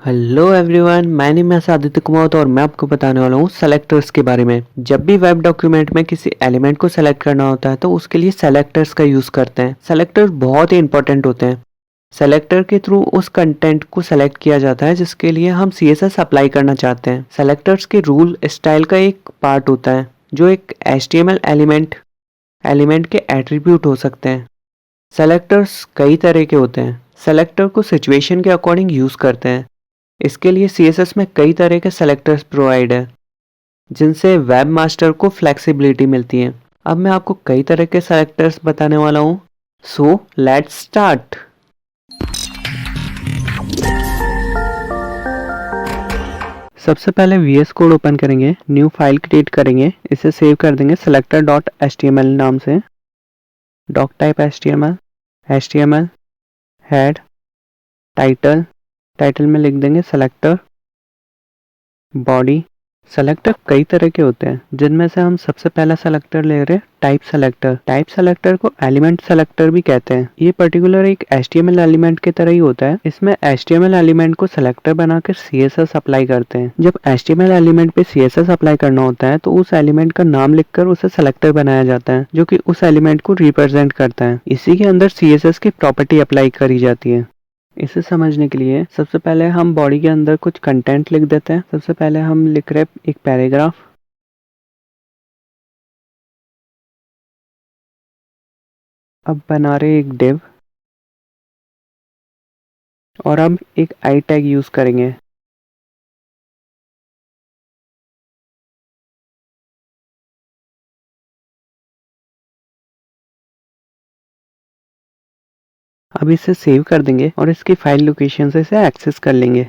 Hello everyone, my name है आदित्य कुमार और मैं आपको बताने वाला हूँ सेलेक्टर्स के बारे में। जब भी वेब डॉक्यूमेंट में किसी एलिमेंट को सेलेक्ट करना होता है तो उसके लिए सेलेक्टर्स का यूज़ करते हैं। सेलेक्टर्स बहुत ही इंपॉर्टेंट होते हैं। सेलेक्टर के थ्रू उस कंटेंट को सेलेक्ट किया जाता है जिसके लिए हम CSS अप्लाई करना चाहते हैं। सेलेक्टर्स के रूल स्टाइल का एक पार्ट होता है जो एक HTML एलिमेंट के एट्रीब्यूट हो सकते हैं। सेलेक्टर्स कई तरह के होते हैं। सेलेक्टर को सिचुएशन के अकॉर्डिंग यूज़ करते हैं। इसके लिए CSS में कई तरह के सेलेक्टर्स प्रोवाइड है जिनसे वेब मास्टर को फ्लेक्सिबिलिटी मिलती है। अब मैं आपको कई तरह के सेलेक्टर्स बताने वाला हूँ। So let's start. सबसे पहले VS कोड ओपन करेंगे, न्यू फाइल क्रिएट करेंगे, इसे सेव कर देंगे selector.html नाम से। Doc type HTML head title में लिख देंगे सेलेक्टर। बॉडी सेलेक्टर कई तरह के होते हैं जिनमें से हम सबसे पहला सेलेक्टर ले रहे हैं टाइप सेलेक्टर को एलिमेंट सेलेक्टर भी कहते हैं। ये पर्टिकुलर एक HTML एलिमेंट की तरह ही होता है। इसमें HTML एलिमेंट को सेलेक्टर बनाकर CSS अप्लाई करते हैं। जब HTML एलिमेंट पे CSS अप्लाई करना होता है तो उस एलिमेंट का नाम लिखकर उसे सेलेक्टर बनाया जाता है जो कि उस एलिमेंट को रिप्रेजेंट करता है। इसी के अंदर CSS की प्रॉपर्टी अप्लाई करी जाती है। इसे समझने के लिए सबसे पहले हम बॉडी के अंदर कुछ कंटेंट लिख देते हैं। सबसे पहले हम लिख रहे एक पैराग्राफ। अब बना रहे एक डिव और अब एक आई टैग यूज करेंगे। अब इसे सेव कर देंगे और इसकी फाइल लोकेशन से इसे एक्सेस कर लेंगे।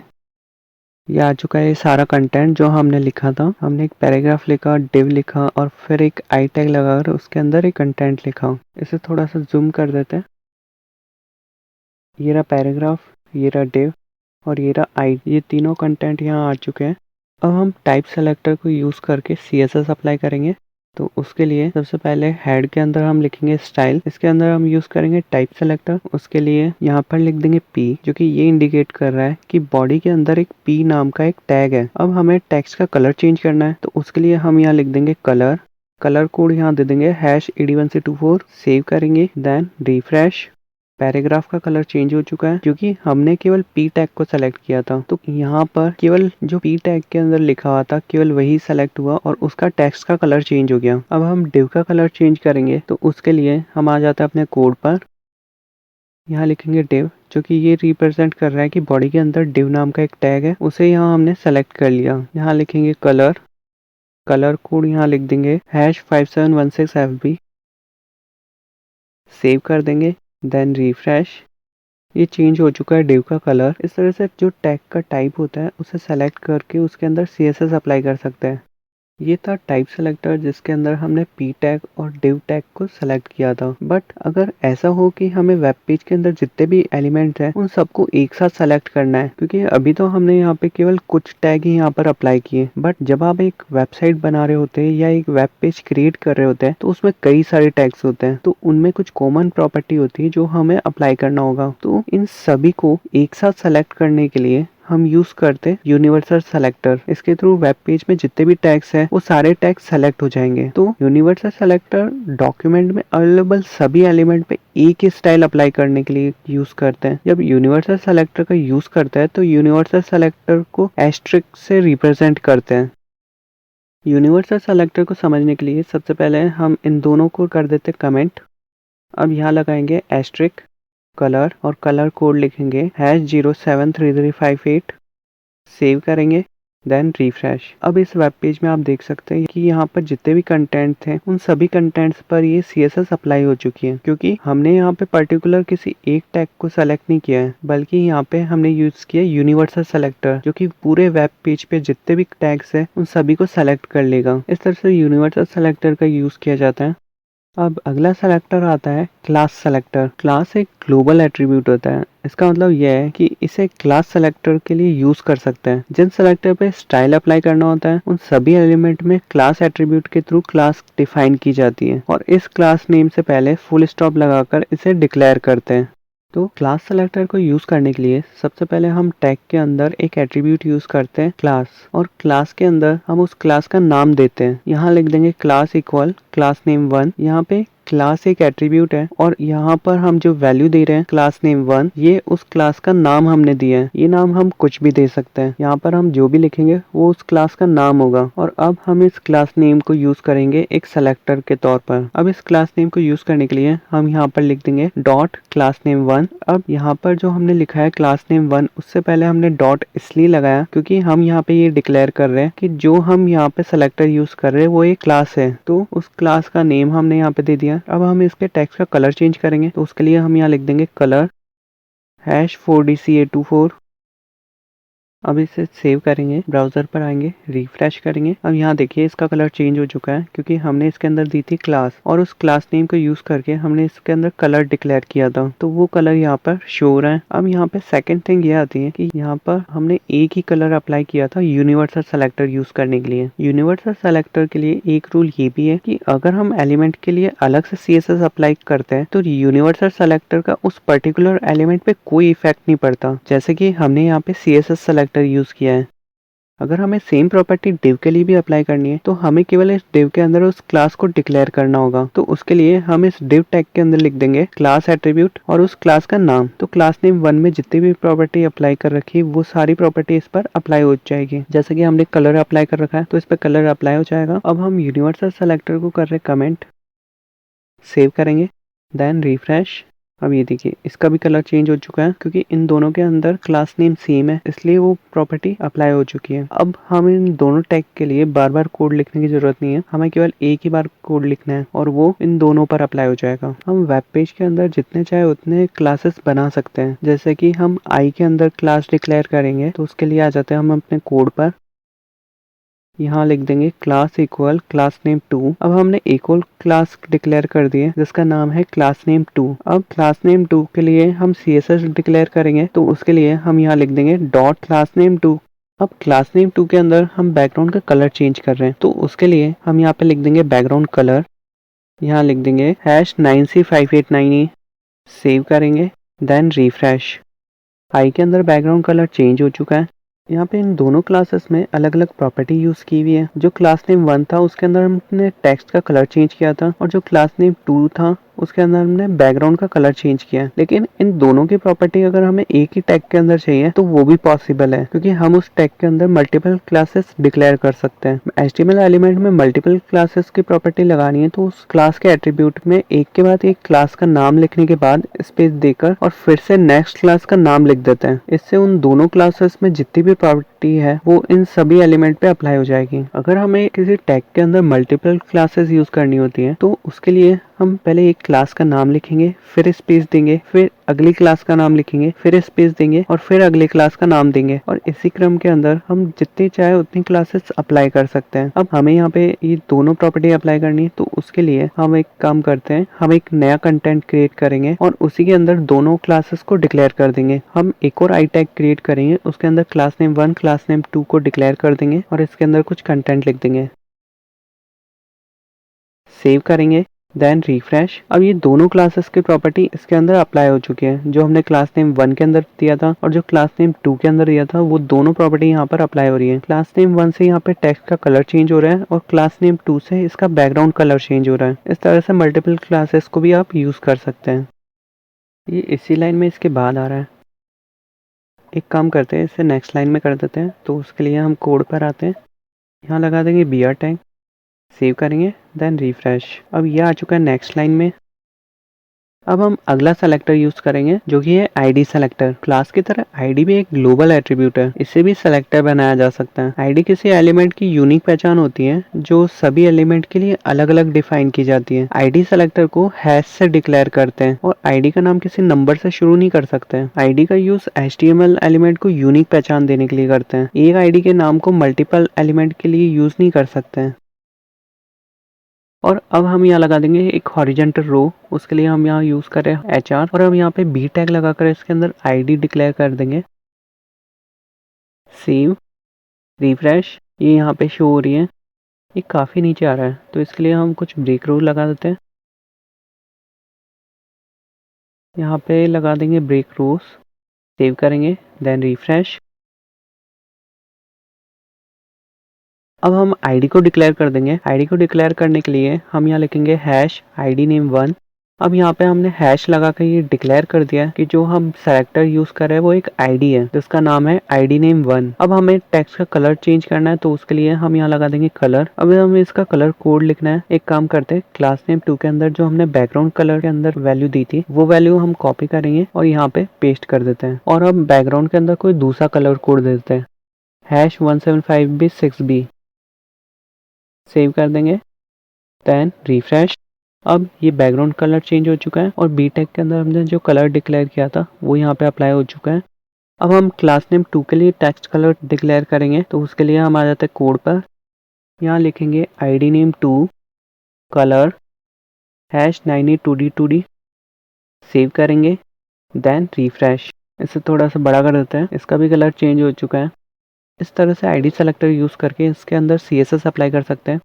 ये आ चुका है सारा कंटेंट जो हमने लिखा था। हमने एक पैराग्राफ लिखा, डिव लिखा और फिर एक आई टैग लगाकर उसके अंदर एक कंटेंट लिखा। इसे थोड़ा सा जूम कर देते हैं। ये रहा पैराग्राफ, ये रहा डिव और ये रहा आई। ये तीनों कंटेंट यहाँ आ चुके हैं। अब हम टाइप सेलेक्टर को यूज करके CSS अप्लाई करेंगे। तो उसके लिए सबसे पहले हेड के अंदर हम लिखेंगे स्टाइल। इसके अंदर हम यूज करेंगे टाइप सेलेक्टर। उसके लिए यहाँ पर लिख देंगे P, जो कि ये इंडिकेट कर रहा है कि बॉडी के अंदर एक P नाम का एक टैग है। अब हमें टेक्स्ट का कलर चेंज करना है तो उसके लिए हम यहाँ लिख देंगे कलर कोड यहाँ दे देंगे #AD1C24। सेव करेंगे, देन रिफ्रेश। पैराग्राफ का कलर चेंज हो चुका है क्योंकि हमने केवल P टैग को सेलेक्ट किया था। तो यहाँ पर केवल जो P टैग के अंदर लिखा हुआ था केवल वही सेलेक्ट हुआ और उसका टेक्स्ट का कलर चेंज हो गया। अब हम डिव का कलर चेंज करेंगे तो उसके लिए हम आ जाते हैं अपने कोड पर। यहाँ लिखेंगे डिव, जो कि ये रिप्रेजेंट कर रहा है कि बॉडी के अंदर डिव नाम का एक टैग है, उसे यहाँ हमने सेलेक्ट कर लिया। यहाँ लिखेंगे कलर कोड यहाँ लिख देंगे #5716FB। सेव कर देंगे, देन रिफ्रेश। ये चेंज हो चुका है डिव का कलर। इस तरह से जो टैग का टाइप होता है उसे सेलेक्ट करके उसके अंदर CSS अप्लाई कर सकते हैं। ये था टाइप सेलेक्टर जिसके अंदर हमने P टैग और div टैग को सेलेक्ट किया था। बट अगर ऐसा हो कि हमें वेब पेज के अंदर जितने भी एलिमेंट हैं उन सबको एक साथ सेलेक्ट करना है, क्योंकि अभी तो हमने यहाँ पे केवल कुछ टैग ही यहाँ पर अप्लाई किए। बट जब आप एक वेबसाइट बना रहे होते हैं या एक वेब पेज क्रिएट कर रहे होते हैं तो उसमें कई सारे टैग्स होते हैं। तो उनमें कुछ कॉमन प्रॉपर्टी होती है जो हमें अप्लाई करना होगा। तो इन सभी को एक साथ सेलेक्ट करने के लिए हम यूज करते हैं यूनिवर्सल सेलेक्टर। इसके थ्रू वेब पेज में जितने भी टैग्स हैं वो सारे टैग्स सेलेक्ट हो जाएंगे। तो यूनिवर्सल सेलेक्टर डॉक्यूमेंट में अवेलेबल सभी एलिमेंट पे एक ही स्टाइल अप्लाई करने के लिए यूज करते हैं। जब यूनिवर्सल सेलेक्टर का यूज करते हैं तो यूनिवर्सल सेलेक्टर को एस्ट्रिक्ट से रिप्रेजेंट करते हैं। यूनिवर्सल सेलेक्टर को समझने के लिए सबसे पहले हम इन दोनों को कर देते कमेंट। अब यहाँ लगाएंगे एस्ट्रिक कलर और कलर कोड लिखेंगे #073358। सेव करेंगे, देन रिफ्रेश। अब इस वेब पेज में आप देख सकते हैं कि यहाँ पर जितने भी कंटेंट थे उन सभी कंटेंट्स पर ये CSS अप्लाई हो चुकी है, क्योंकि हमने यहाँ पे पर्टिकुलर किसी एक टैग को सेलेक्ट नहीं किया है, बल्कि यहाँ पे हमने यूज किया यूनिवर्सल सेलेक्टर, जो कि पूरे वेब पेज पे जितने भी टैग्स है उन सभी को सेलेक्ट कर लेगा। इस तरह से यूनिवर्सल सेलेक्टर का यूज किया जाता है। अब अगला सेलेक्टर आता है क्लास सेलेक्टर। क्लास एक ग्लोबल एट्रीब्यूट होता है। इसका मतलब यह है कि इसे क्लास सेलेक्टर के लिए यूज कर सकते हैं। जिन सेलेक्टर पे स्टाइल अप्लाई करना होता है उन सभी एलिमेंट में क्लास एट्रीब्यूट के थ्रू क्लास डिफाइन की जाती है और इस क्लास नेम से पहले फुल स्टॉप लगाकर इसे डिक्लेयर करते हैं। तो क्लास सेलेक्टर को यूज करने के लिए सबसे पहले हम टैग के अंदर एक एट्रीब्यूट यूज करते हैं क्लास, और क्लास के अंदर हम उस क्लास का नाम देते हैं। यहाँ लिख देंगे क्लास इक्वल क्लास नेम 1। यहाँ पे क्लास एक एट्रीब्यूट है और यहाँ पर हम जो वैल्यू दे रहे हैं क्लास नेम 1, ये उस क्लास का नाम हमने दिया है। ये नाम हम कुछ भी दे सकते हैं। यहाँ पर हम जो भी लिखेंगे वो उस क्लास का नाम होगा। और अब हम इस क्लास नेम को यूज करेंगे एक सेलेक्टर के तौर पर। अब इस क्लास नेम को यूज करने के लिए हम यहाँ पर लिख देंगे डॉट क्लास नेम 1। अब यहाँ पर जो हमने लिखा है क्लास नेम 1, उससे पहले हमने डॉट इसलिए लगाया क्योंकि हम यहाँ पे ये डिक्लेयर कर रहे हैं कि जो हम यहाँ पे सेलेक्टर यूज कर रहे हैं वो एक क्लास है, तो उस क्लास का नेम हमने यहाँ पे दे दिया। अब हम इसके टेक्स्ट का कलर चेंज करेंगे, तो उसके लिए हम यहाँ लिख देंगे कलर #4dca24। अब इसे सेव करेंगे, ब्राउजर पर आएंगे, रिफ्रेश करेंगे। अब यहाँ देखिए इसका कलर चेंज हो चुका है क्योंकि हमने इसके अंदर दी थी क्लास, और उस क्लास नेम को यूज करके हमने इसके अंदर कलर डिक्लेयर किया था, तो वो कलर यहाँ पर शो हो रहा है। अब यहाँ पे सेकंड थिंग ये आती है कि यहाँ पर हमने एक ही कलर अप्लाई किया था यूनिवर्सल सेलेक्टर यूज करने के लिए। यूनिवर्सल सेलेक्टर के लिए एक रूल ये भी है कि अगर हम एलिमेंट के लिए अलग से CSS अप्लाई करते हैं तो यूनिवर्सल सेलेक्टर का उस पर्टिकुलर एलिमेंट पे कोई इफेक्ट नहीं पड़ता, जैसे कि हमने यहाँ पे CSS सेलेक्टर यूज किया है। अगर हमें सेम प्रॉपर्टी div के लिए भी अप्लाई करनी है तो हमें केवल इस div के अंदर उस क्लास को डिक्लेयर करना होगा। तो उसके लिए हम इस div टैग के अंदर लिख देंगे क्लास एट्रीब्यूट और उस क्लास का नाम। तो क्लास नेम 1 में जितनी भी प्रॉपर्टी अप्लाई कर रखी है वो सारी प्रॉपर्टी इस पर अप्लाई हो जाएगी। जैसे कि हमने कलर अप्लाई कर रखा है तो इस पर कलर अप्लाई हो जाएगा। अब हम यूनिवर्सल सेलेक्टर को कर रहे कमेंट, सेव करेंगे, देन रिफ्रेश। अब ये देखिए इसका भी कलर चेंज हो चुका है क्योंकि इन दोनों के अंदर क्लास नेम सेम है, इसलिए वो प्रॉपर्टी अप्लाई हो चुकी है। अब हम इन दोनों टैग के लिए बार बार कोड लिखने की जरूरत नहीं है, हमें केवल एक ही बार कोड लिखना है और वो इन दोनों पर अप्लाई हो जाएगा। हम वेब पेज के अंदर जितने चाहे उतने क्लासेस बना सकते हैं। जैसे कि हम आई के अंदर क्लास डिक्लेयर करेंगे तो उसके लिए आ जाते हैं हम अपने कोड पर। यहाँ लिख देंगे क्लास इक्वल क्लास नेम 2। अब हमने एक और क्लास डिक्लेयर कर दिए जिसका नाम है क्लास नेम 2। अब क्लास नेम 2 के लिए हम CSS डिक्लेयर करेंगे तो उसके लिए हम यहाँ लिख देंगे डॉट क्लास नेम 2। अब क्लास नेम 2 के अंदर हम बैकग्राउंड का कलर चेंज कर रहे हैं तो उसके लिए हम यहाँ पे लिख देंगे बैकग्राउंड कलर, यहाँ लिख देंगे #9c589e, सेव करेंगे, देन रिफ्रेश। आई के अंदर बैकग्राउंड कलर चेंज हो चुका है। यहाँ पे इन दोनों क्लासेस में अलग अलग प्रॉपर्टी यूज की हुई है। जो क्लास नेम 1 था उसके अंदर हमने टेक्स्ट का कलर चेंज किया था, और जो क्लास नेम 2 था उसके अंदर हमने बैकग्राउंड का कलर चेंज किया। लेकिन इन दोनों की प्रॉपर्टी अगर हमें एक ही टैग के अंदर चाहिए तो वो भी पॉसिबल है, क्योंकि हम उस टैग के अंदर मल्टीपल क्लासेस डिक्लेयर कर सकते हैं। HTML एलिमेंट में मल्टीपल क्लासेस की प्रॉपर्टी लगानी है तो उस क्लास के एट्रीब्यूट में एक के बाद एक क्लास का नाम लिखने के बाद स्पेस देकर और फिर से नेक्स्ट क्लास का नाम लिख देते हैं। इससे उन दोनों क्लासेस में जितनी भी प्रॉपर्टी है वो इन सभी एलिमेंट पे अप्लाई हो जाएगी। अगर हमें किसी टैग के अंदर मल्टीपल क्लासेस यूज करनी होती है तो उसके लिए हम पहले एक क्लास का नाम लिखेंगे, फिर स्पेस देंगे, फिर अगली क्लास का नाम लिखेंगे, फिर स्पेस देंगे और फिर अगली क्लास का नाम देंगे, और इसी क्रम के अंदर हम जितनी चाहे उतनी क्लासेस अप्लाई कर सकते हैं। अब हमें यहाँ पे ये दोनों प्रॉपर्टी अप्लाई करनी है तो उसके लिए हम एक काम करते हैं, हम एक नया कंटेंट क्रिएट करेंगे और उसी के अंदर दोनों क्लासेस को डिक्लेयर कर देंगे। हम एक और आई टैग क्रिएट करेंगे, उसके अंदर क्लास नेम 1 क्लास नेम 2 को डिक्लेयर कर देंगे और इसके अंदर कुछ कंटेंट लिख देंगे, सेव करेंगे, देन रिफ्रेश। अब ये दोनों क्लासेस की प्रॉपर्टी इसके अंदर अप्लाई हो चुकी है। जो हमने क्लास नेम 1 के अंदर दिया था और जो क्लास नेम 2 के अंदर दिया था वो दोनों प्रॉपर्टी यहाँ पर अप्लाई हो रही है। क्लास नेम 1 से यहाँ पे टेक्स्ट का कलर चेंज हो रहा है और क्लास नेम 2 से इसका बैकग्राउंड कलर चेंज हो रहा है। इस तरह से मल्टीपल क्लासेस को भी आप यूज कर सकते हैं। ये इसी लाइन में इसके बाद आ रहा है। एक काम करते हैं, इसे नेक्स्ट लाइन में कर देते हैं। तो उसके लिए हम कोड पर आते हैं, यहाँ लगा देंगे BR टैग, सेव करेंगे, देन रिफ्रेश। अब ये आ चुका है नेक्स्ट लाइन में। अब हम अगला सेलेक्टर यूज करेंगे जो कि है ID सेलेक्टर। क्लास की तरह ID भी एक ग्लोबल एट्रीब्यूट है, इसे भी सेलेक्टर बनाया जा सकता है। ID किसी एलिमेंट की यूनिक पहचान होती है जो सभी एलिमेंट के लिए अलग अलग डिफाइन की जाती है। ID सेलेक्टर को हैश से डिक्लेयर करते हैं और ID का नाम किसी नंबर से शुरू नहीं कर सकते हैं। ID का यूज HTML एलिमेंट को यूनिक पहचान देने के लिए करते हैं। एक ID के नाम को मल्टीपल एलिमेंट के लिए यूज नहीं कर सकते हैं। और अब हम यहाँ लगा देंगे एक हॉरिजेंटल रो, उसके लिए हम यहाँ यूज कर रहे हैं HR, और हम यहाँ पे B टैग लगाकर इसके अंदर ID डिक्लेयर कर देंगे, सेव, रिफ्रेश। ये यहाँ पे शो हो रही है, ये काफी नीचे आ रहा है तो इसके लिए हम कुछ ब्रेक रूल लगा देते हैं। यहाँ पे लगा देंगे ब्रेक रूल्स, सेव करेंगे, देन रिफ्रेश। अब हम आईडी को डिक्लेयर कर देंगे। आईडी को डिक्लेयर करने के लिए हम यहाँ लिखेंगे हैश आईडी नेम 1। अब यहाँ पे हमने हैश लगा कर ये डिक्लेयर कर दिया कि जो हम सेलेक्टर यूज कर रहे हैं वो एक आईडी है जिसका नाम है आईडी नेम 1। अब हमें टेक्स्ट का कलर चेंज करना है तो उसके लिए हम यहाँ लगा देंगे कलर। अब हमें इसका कलर कोड लिखना है। एक काम करते हैं, क्लास नेम 2 के अंदर जो हमने बैकग्राउंड कलर के अंदर वैल्यू दी थी वो वैल्यू हम कॉपी करेंगे और यहाँ पे पेस्ट कर देते हैं और हम बैकग्राउंड के अंदर कोई दूसरा कलर कोड दे देते हैं, हैश 175B6B। सेव कर देंगे, देन रिफ्रेश। अब ये बैकग्राउंड कलर चेंज हो चुका है और बी टैग के अंदर हमने जो कलर डिक्लेयर किया था वो यहाँ पे अप्लाई हो चुका है। अब हम क्लास नेम 2 के लिए टेक्स्ट कलर डिक्लेयर करेंगे तो उसके लिए हम आ जाते हैं कोड पर। यहाँ लिखेंगे ID name 2 colour hash 9822D। Save करेंगे, देन रिफ्रेश। इसे थोड़ा सा बड़ा कर देते हैं, इसका भी कलर चेंज हो चुका है। इस तरह से आईडी सेलेक्टर यूज़ करके इसके अंदर CSS अप्लाई कर सकते हैं।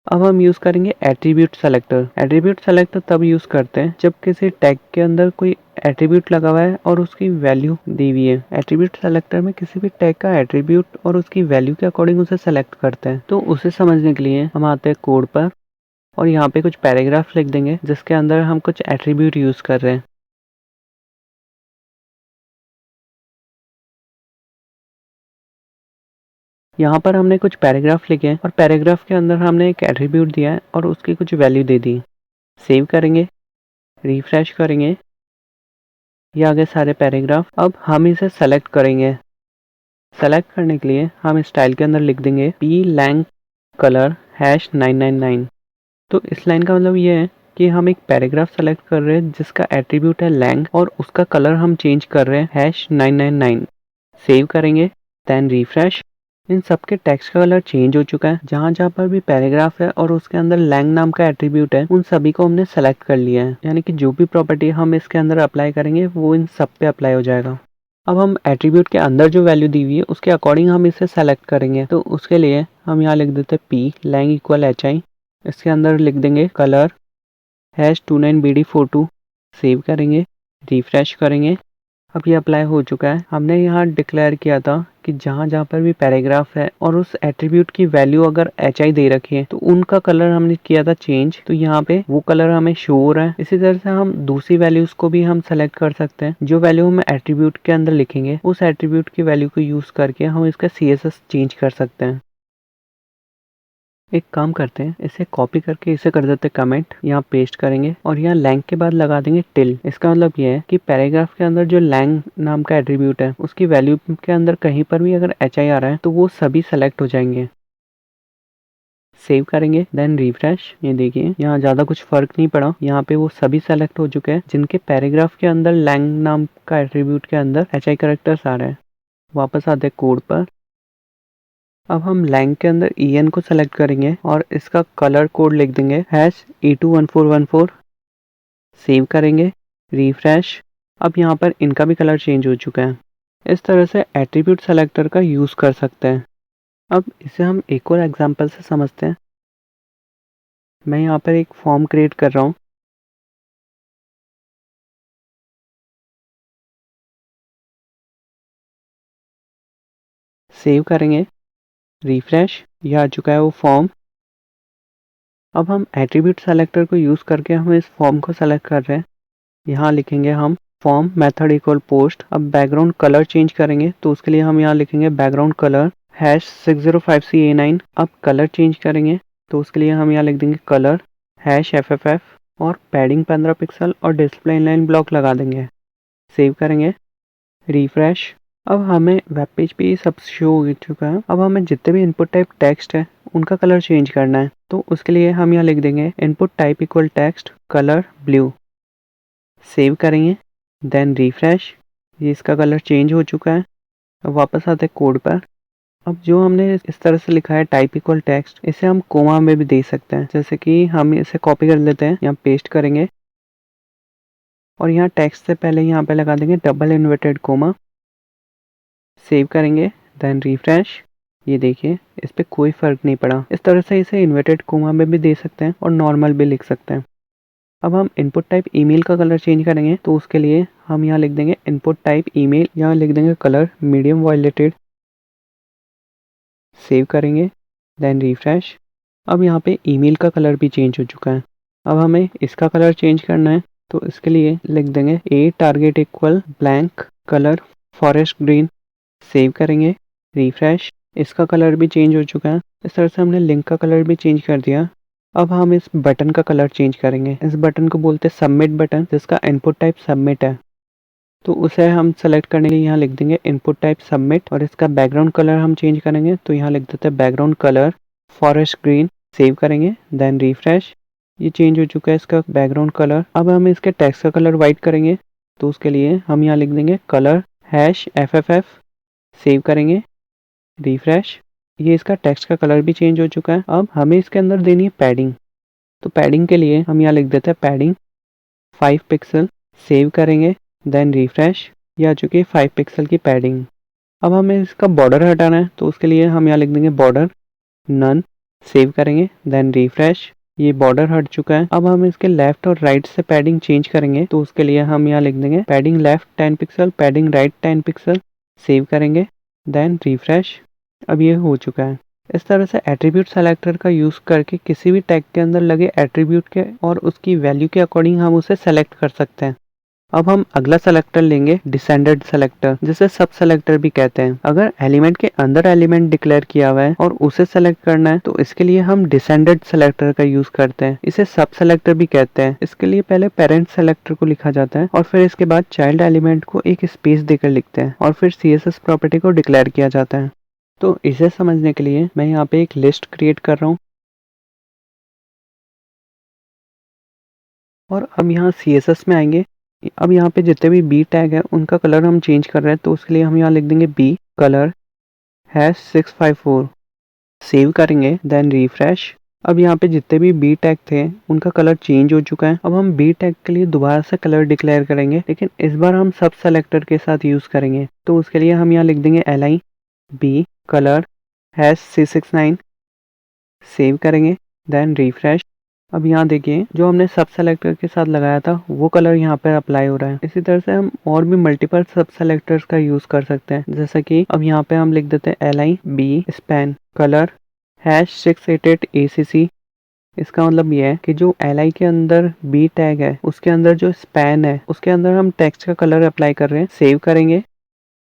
अब हम यूज़ करेंगे एट्रीब्यूट सेलेक्टर। एट्रीब्यूट सेलेक्टर तब यूज़ करते हैं जब किसी टैग के अंदर कोई एट्रीब्यूट लगा हुआ है और उसकी वैल्यू दी हुई है। एट्रीब्यूट सेलेक्टर में किसी भी टैग का एट्रीब्यूट और उसकी वैल्यू के अकॉर्डिंग उसे सेलेक्ट करते हैं। तो उसे समझने के लिए हम आते हैं कोड पर और यहाँ पे कुछ पैराग्राफ लिख देंगे जिसके अंदर हम कुछ एट्रीब्यूट यूज़ कर रहे हैं। यहाँ पर हमने कुछ पैराग्राफ लिखे हैं और पैराग्राफ के अंदर हमने एक एट्रीब्यूट दिया है और उसकी कुछ वैल्यू दे दी। सेव करेंगे, रिफ्रेश करेंगे, ये आगे सारे पैराग्राफ। अब हम इसे सेलेक्ट करेंगे। सेलेक्ट करने के लिए हम स्टाइल के अंदर लिख देंगे p lang color हैश 999। तो इस लाइन का मतलब ये है कि हम एक पैराग्राफ सेलेक्ट कर रहे हैं जिसका एट्रीब्यूट है lang और उसका कलर हम चेंज कर रहे हैं हैश 999। सेव करेंगे, देन रिफ्रेश। इन सबके टेक्स्ट का कलर चेंज हो चुका है। जहाँ जहाँ पर भी पैराग्राफ है और उसके अंदर लैंग नाम का एट्रीब्यूट है उन सभी को हमने सेलेक्ट कर लिया है, यानी कि जो भी प्रॉपर्टी हम इसके अंदर अप्लाई करेंगे वो इन सब पे अप्लाई हो जाएगा। अब हम एट्रीब्यूट के अंदर जो वैल्यू दी हुई है उसके अकॉर्डिंग हम इसे सेलेक्ट करेंगे। तो उसके लिए हम यहाँ लिख देते हैं p lang इक्वल hi। इसके अंदर लिख देंगे कलर हैश 29BD42। सेव करेंगे, रिफ्रेश करेंगे। अब ये अप्लाई हो चुका है। हमने यहाँ डिक्लेयर किया था कि जहाँ जहाँ पर भी पैराग्राफ है और उस एट्रीब्यूट की वैल्यू अगर hi दे रखी है तो उनका कलर हमने किया था चेंज, तो यहाँ पे वो कलर हमें शो हो रहा है। इसी तरह से हम दूसरी वैल्यूज को भी हम सेलेक्ट कर सकते हैं। जो वैल्यू हम एट्रीब्यूट के अंदर लिखेंगे उस एट्रीब्यूट की वैल्यू को यूज करके हम इसका CSS चेंज कर सकते हैं। एक काम करते हैं, इसे कॉपी करके इसे कर देते हैं कमेंट, यहाँ पेस्ट करेंगे और यहाँ लैंग के बाद लगा देंगे टिल। इसका मतलब ये है कि पैराग्राफ के अंदर जो लैंग नाम का एट्रीब्यूट है उसकी वैल्यू के अंदर कहीं पर भी अगर hi आ रहा है तो वो सभी सेलेक्ट हो जाएंगे। सेव करेंगे, देन रिफ्रेश। ये देखिए यहाँ ज्यादा कुछ फर्क नहीं पड़ा, यहाँ पे वो सभी सेलेक्ट हो चुके हैं जिनके पैराग्राफ के अंदर लैंग नाम का एट्रीब्यूट के अंदर hi कैरेक्टर्स आ रहे हैं। वापस आते हैं कोड पर। अब हम लैंग के अंदर en को सेलेक्ट करेंगे और इसका कलर कोड लिख देंगे हैश E21414। सेव करेंगे, रिफ्रेश। अब यहाँ पर इनका भी कलर चेंज हो चुका है। इस तरह से एट्रीब्यूट सेलेक्टर का यूज़ कर सकते हैं। अब इसे हम एक और एग्जांपल से समझते हैं। मैं यहाँ पर एक फॉर्म क्रिएट कर रहा हूँ। सेव करेंगे, रिफ्रेश। यह आ चुका है वो फॉर्म। अब हम एट्रीब्यूट सेलेक्टर को यूज़ करके हम इस फॉर्म को सेलेक्ट कर रहे हैं। यहाँ लिखेंगे हम फॉर्म मेथड इक्वल पोस्ट। अब बैकग्राउंड कलर चेंज करेंगे तो उसके लिए हम यहाँ लिखेंगे बैकग्राउंड कलर हैश 605CA9। अब कलर चेंज करेंगे तो उसके लिए हम यहाँ लिख देंगे कलर हैश FFF और पैडिंग 15 पिक्सल और डिस्प्ले इनलाइन ब्लॉक लगा देंगे। सेव करेंगे, रिफ्रेश। अब हमें वेब पेज पे ये सब शो हो चुका है। अब हमें जितने भी इनपुट टाइप टेक्स्ट है उनका कलर चेंज करना है, तो उसके लिए हम यहाँ लिख देंगे input type equal text colour blue. Save करेंगे, देन रिफ्रेश। ये इसका कलर चेंज हो चुका है। अब वापस आते हैं कोड पर। अब जो हमने इस तरह से लिखा है टाइप इक्वल टेक्स्ट, इसे हम कोमा में भी दे सकते हैं। जैसे कि हम इसे कॉपी कर लेते हैं, यहाँ पेस्ट करेंगे और यहाँ टेक्स्ट से पहले यहाँ पे लगा देंगे डबल इन्वर्टेड कोमा। सेव करेंगे, देन रिफ्रेश। ये देखिए इस पे कोई फर्क नहीं पड़ा। इस तरह से इसे इन्वर्टेड कोमा में भी दे सकते हैं और नॉर्मल भी लिख सकते हैं। अब हम इनपुट टाइप ईमेल का कलर चेंज करेंगे, तो उसके लिए हम यहाँ लिख देंगे इनपुट टाइप ईमेल, यहाँ लिख देंगे कलर मीडियम वायलेटेड, सेव करेंगे, देन रिफ्रेश। अब यहाँ पे ईमेल का कलर भी चेंज हो चुका है। अब हमें इसका कलर चेंज करना है, तो इसके लिए लिख देंगे a target equal blank colour forest green, save करेंगे, रिफ्रेश। इसका कलर भी चेंज हो चुका है। इस तरह से हमने लिंक का कलर भी चेंज कर दिया। अब हम इस बटन का कलर चेंज करेंगे। इस बटन को बोलते हैं सबमिट बटन, जिसका इनपुट टाइप सबमिट है। तो उसे हम सेलेक्ट करने के लिए यहाँ लिख देंगे इनपुट टाइप सबमिट, और इसका बैकग्राउंड कलर हम चेंज करेंगे, तो यहाँ लिख देते हैं background colour forest green, save करेंगे, देन रिफ्रेश। ये चेंज हो चुका है इसका बैकग्राउंड कलर। अब हम इसके टेक्स्ट का कलर व्हाइट करेंगे, तो उसके लिए हम यहाँ लिख देंगे कलर #FFF, सेव करेंगे, रिफ्रेश। ये इसका टेक्स्ट का कलर भी चेंज हो चुका है। अब हमें इसके अंदर देनी है पैडिंग, तो पैडिंग के लिए हम यहाँ लिख देते हैं पैडिंग 5 पिक्सल, सेव करेंगे, देन रिफ्रेश। ये आ चुकी है 5 पिक्सल की पैडिंग। अब हमें इसका बॉर्डर हटाना है, तो उसके लिए हम यहाँ लिख देंगे बॉर्डर नन, सेव करेंगे, देन रिफ्रेश। ये बॉर्डर हट चुका है। अब हम इसके लेफ्ट और राइट से पैडिंग चेंज करेंगे, तो उसके लिए हम यहाँ लिख देंगे padding left 10 pixel, padding right 10 pixel, save करेंगे, देन रिफ्रेश। अब ये हो चुका है। इस तरह से एट्रीब्यूट सेलेक्टर का यूज करके किसी भी टैग के अंदर लगे एट्रीब्यूट के और उसकी वैल्यू के अकॉर्डिंग हम उसे सेलेक्ट कर सकते हैं। अब हम अगला सेलेक्टर लेंगे डिसेंडेड सेलेक्टर, जिसे सब सेलेक्टर भी कहते हैं। अगर एलिमेंट के अंदर एलिमेंट डिक्लेयर किया हुआ है और उसे सेलेक्ट करना है, तो इसके लिए हम डिसेंडेड सेलेक्टर का यूज करते हैं। इसे सब सेलेक्टर भी कहते हैं। इसके लिए पहले पेरेंट सेलेक्टर को लिखा जाता है और फिर इसके बाद चाइल्ड एलिमेंट को एक स्पेस देकर लिखते हैं और फिर CSS प्रॉपर्टी को डिक्लेयर किया जाता है। तो इसे समझने के लिए मैं यहाँ पे एक लिस्ट क्रिएट कर रहा हूँ और अब यहाँ CSS में आएंगे। अब यहाँ पे जितने भी बी टैग है उनका कलर हम चेंज कर रहे हैं, तो उसके लिए हम यहाँ लिख देंगे बी कलर #654, सेव करेंगे, देन रिफ्रेश। अब यहाँ पे जितने भी बी टैग थे उनका कलर चेंज हो चुका है। अब हम बी टैग के लिए दोबारा से कलर डिक्लेयर करेंगे, लेकिन इस बार हम सब सेलेक्टर के साथ यूज करेंगे। तो उसके लिए हम यहाँ लिख देंगे li b कलर #669, सेव करेंगे, देन रिफ्रेश। अब यहाँ देखिए जो हमने सब सेलेक्टर के साथ लगाया था वो कलर यहाँ पर अप्लाई हो रहा है। इसी तरह से हम और भी मल्टीपल सब सेलेक्टर्स का यूज कर सकते हैं, जैसा कि अब यहाँ पे हम लिख देते हैं li b span colour #688 acc। इसका मतलब ये है कि जो li के अंदर b टैग है उसके अंदर जो स्पैन है उसके अंदर हम टेक्स्ट का कलर अप्लाई कर रहे हैं, सेव करेंगे,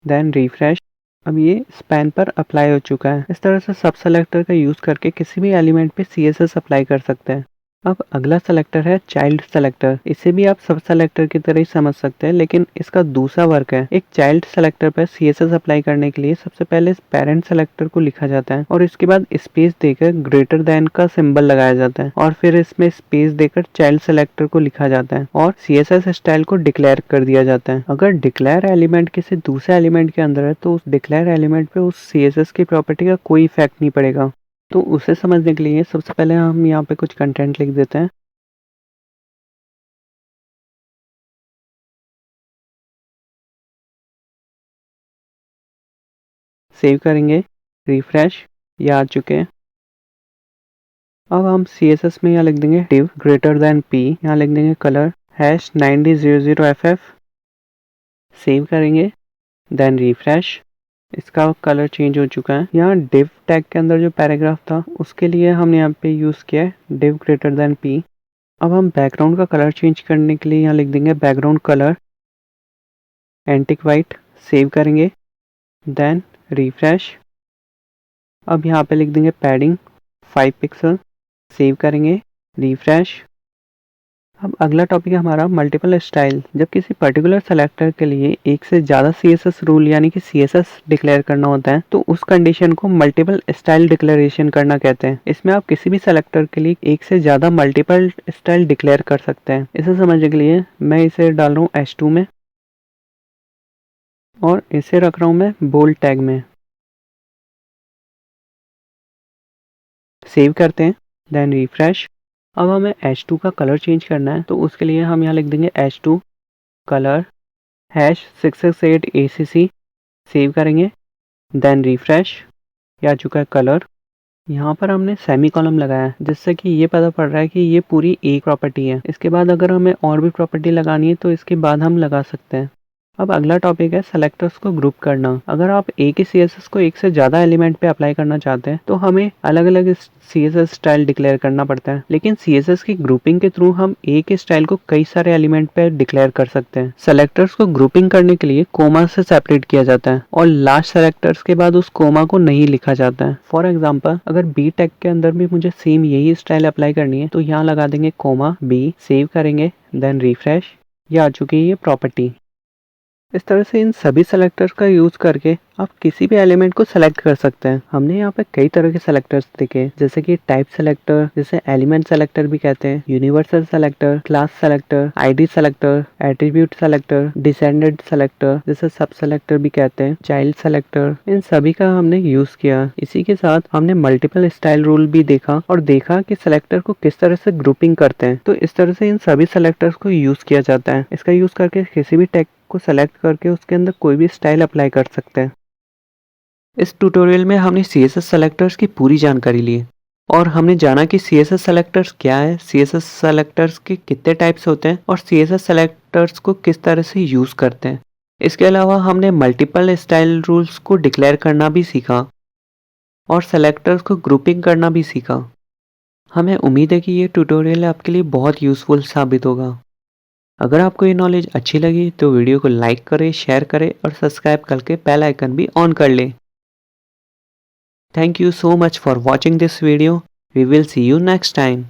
देन रिफ्रेश। अब ये स्पैन पर अप्लाई हो चुका है। इस तरह से सब सेलेक्टर का यूज करके किसी भी एलिमेंट पे CSS अप्लाई कर सकते हैं। अब अगला सेलेक्टर है चाइल्ड सेलेक्टर। इसे भी आप सब सेलेक्टर की तरह ही समझ सकते हैं, लेकिन इसका दूसरा वर्क है। एक चाइल्ड सेलेक्टर पर CSS अप्लाई करने के लिए सबसे पहले पेरेंट सेलेक्टर को लिखा जाता है और इसके बाद स्पेस देकर ग्रेटर देन का सिंबल लगाया जाता है और फिर इसमें स्पेस देकर चाइल्ड सेलेक्टर को लिखा जाता है और CSS स्टाइल को डिक्लेयर कर दिया जाता है। अगर डिक्लेयर एलिमेंट किसी दूसरे एलिमेंट के अंदर है तो उस डिक्लेयर एलिमेंट पे उस CSS की प्रॉपर्टी का कोई इफेक्ट नहीं पड़ेगा। तो उसे समझने के लिए सबसे पहले हम यहाँ पे कुछ कंटेंट लिख देते हैं। सेव करेंगे, रिफ्रेश। ये आ चुके हैं। अब हम CSS में यहाँ लिख देंगे div ग्रेटर देन p, यहाँ लिख देंगे कलर #9000ff, सेव करेंगे, देन रिफ्रेश। इसका कलर चेंज हो चुका है। यहाँ div टैग के अंदर जो पैराग्राफ था उसके लिए हमने यहाँ पे यूज किया है div ग्रेटर देन p। अब हम बैकग्राउंड का कलर चेंज करने के लिए यहाँ लिख देंगे background colour antique white, save करेंगे, देन रिफ्रेश। अब यहाँ पे लिख देंगे पैडिंग 5 पिक्सल, सेव करेंगे, रिफ्रेश। अब अगला टॉपिक है हमारा मल्टीपल स्टाइल। जब किसी पर्टिकुलर सेलेक्टर के लिए एक से ज़्यादा CSS रूल यानी कि CSS डिक्लेयर करना होता है तो उस कंडीशन को मल्टीपल स्टाइल डिक्लेरेशन करना कहते हैं। इसमें आप किसी भी सेलेक्टर के लिए एक से ज़्यादा मल्टीपल स्टाइल डिक्लेयर कर सकते हैं। इसे समझने के लिए मैं इसे डाल रहा हूँ H2 में और इसे रख रहा हूँ मैं बोल्ड टैग में, सेव करते हैं, देन रिफ्रेश। अब हमें H2 का कलर चेंज करना है तो उसके लिए हम यहाँ लिख देंगे H2 कलर #668 acc, सेव करेंगे, देन रिफ्रेश। ये आ चुका है कलर। यहाँ पर हमने सेमी कॉलम लगाया है, जिससे कि ये पता पड़ रहा है कि ये पूरी एक प्रॉपर्टी है। इसके बाद अगर हमें और भी प्रॉपर्टी लगानी है तो इसके बाद हम लगा सकते हैं। अब अगला टॉपिक है सेलेक्टर्स को ग्रुप करना। अगर आप एक ही CSS को एक से ज़्यादा एलिमेंट पे अप्लाई करना चाहते हैं तो हमें अलग अलग CSS स्टाइल डिक्लेयर करना पड़ता है, लेकिन CSS की ग्रुपिंग के थ्रू हम एक ही स्टाइल को कई सारे एलिमेंट पे डिक्लेयर कर सकते हैं। सेलेक्टर्स को ग्रुपिंग करने के लिए कोमा से सेपरेट किया जाता है और लास्ट सेलेक्टर्स के बाद उस कोमा को नहीं लिखा जाता है। फॉर एग्जाम्पल, अगर बी टैग के अंदर भी मुझे सेम यही स्टाइल अप्लाई करनी है तो यहाँ लगा देंगे कोमा बी, सेव करेंगे, देन रिफ्रेश। ये आ चुकी है ये प्रॉपर्टी। इस तरह से इन सभी सेलेक्टर्स का यूज करके आप किसी भी एलिमेंट को सेलेक्ट कर सकते हैं। हमने यहाँ पे कई तरह के सेलेक्टर्स देखे, जैसे कि टाइप सेलेक्टर, जिसे एलिमेंट सेलेक्टर भी कहते हैं, universal selector, class selector, ID selector, attribute selector, descendant selector, जिसे सब सेलेक्टर भी कहते हैं, चाइल्ड सेलेक्टर। इन सभी का हमने यूज किया। इसी के साथ हमने मल्टीपल स्टाइल रूल भी देखा और देखा कि सेलेक्टर को किस तरह से ग्रुपिंग करते हैं। तो इस तरह से इन सभी सेलेक्टर्स को यूज किया जाता है। इसका यूज करके किसी भी टैग को सेलेक्ट करके उसके अंदर कोई भी स्टाइल अप्लाई कर सकते हैं। इस ट्यूटोरियल में हमने CSS सेलेक्टर्स की पूरी जानकारी ली और हमने जाना कि CSS सेलेक्टर्स क्या है, CSS सेलेक्टर्स के कितने टाइप्स होते हैं और CSS सेलेक्टर्स को किस तरह से यूज करते हैं। इसके अलावा हमने मल्टीपल स्टाइल रूल्स को डिक्लेयर करना भी सीखा और सेलेक्टर्स को ग्रुपिंग करना भी सीखा। हमें उम्मीद है कि ये ट्यूटोरियल आपके लिए बहुत यूजफुल साबित होगा। अगर आपको ये नॉलेज अच्छी लगी तो वीडियो को लाइक करें, शेयर करें और सब्सक्राइब करके बेल आइकन भी ऑन कर लें। Thank you so much for watching this video. We will see you next time.